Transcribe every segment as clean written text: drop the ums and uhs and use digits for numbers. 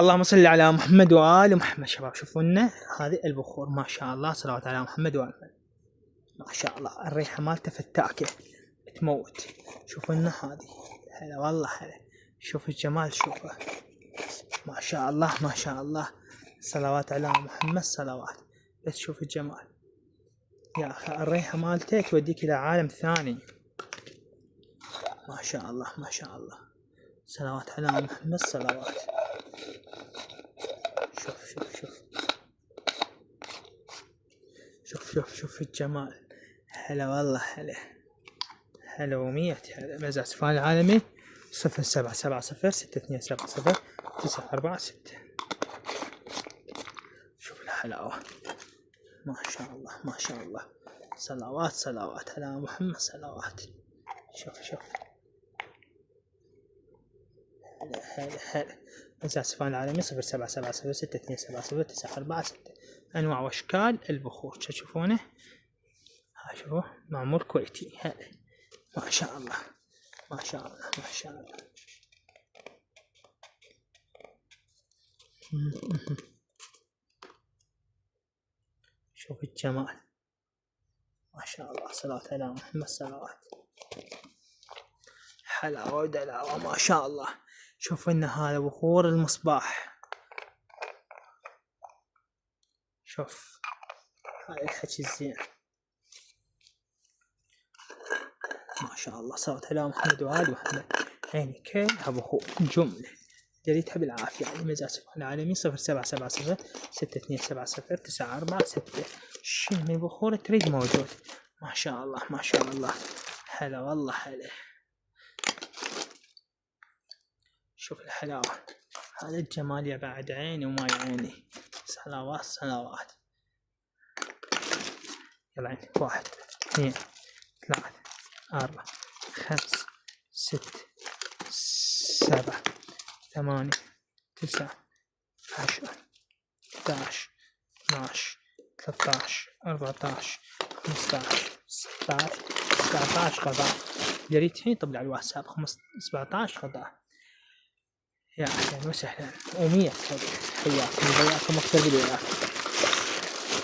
اللهم صل على محمد وآل محمد. شباب شوفوا لنا هذه البخور ما شاء الله، صلوات على محمد وآل محمد. ما شاء الله الريحة مالته فتاكة تموت. شوفوا لنا هذه، هلا والله هلا. شوف الجمال، شوفه ما شاء الله ما شاء الله، صلوات على محمد صلوات. بس شوف الجمال يا أخي، الريحة مالته توديك إلى عالم ثاني. ما شاء الله ما شاء الله، صلوات على محمد صلوات. شوف شوف شوف شوف شوف شوف الجمال. هلا والله هلا هلا ومية هلا. مزاج سفان العالمي 077062709466. شوف الحلاوة ما شاء الله ما شاء الله، صلوات صلوات على محمد صلوات. شوف شوف هلا هلا هلا. مزاج سفان العالمي 077062709466. أنواع وأشكال البخور تشوفونه، ها شوفوا معمول كويتي. هلا ما شاء الله ما شاء الله ما شاء الله. شوف الجمال ما شاء الله، صلاة على محمد صلوات. حلاوة ودلاوة ما شاء الله. شوف إن هذا بخور المصباح. شوف هاي الحكي الزين ما شاء الله، صلاة على محمد وآل محمد. يعني كلها بخور جملة جريتها بالعافية. يعني مزاج سفان العالمي 077062709466. شي من بخور تريد موجود. ما شاء الله ما شاء الله، هلا والله هلا. شوف الحلاوة، هذا الجمال يا بعد عيني وما يعيني. صلوات صلوات. يلا عندك 1 2 3 4 5 6 7 8 9 10 11 12 13 14 15 16 17 غداء. جريت الحين طبع على الواتساب 17 غداء. يا أهلا وسهلا و100 حياكم وبياكم أكثر فيديوهات.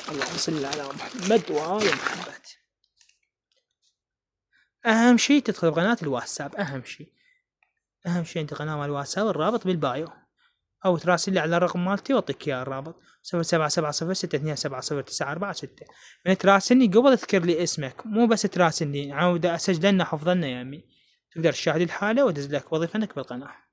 اللهم صل على محمد وآل محمد. أهم شيء تدخل قناة الواتساب، أهم شيء عند قناة الواتساب الرابط بالبايو، أو تراسل لي على الرقم مالتي وأعطيك إياه الرابط 077062709466. من تراسلني قبل اذكر لي اسمك، مو بس تراسلني، عودة أسجل لنا حفظنا يا أمي. تقدر تشاهد الحالة وتدز لك وظيفتك بالقناة.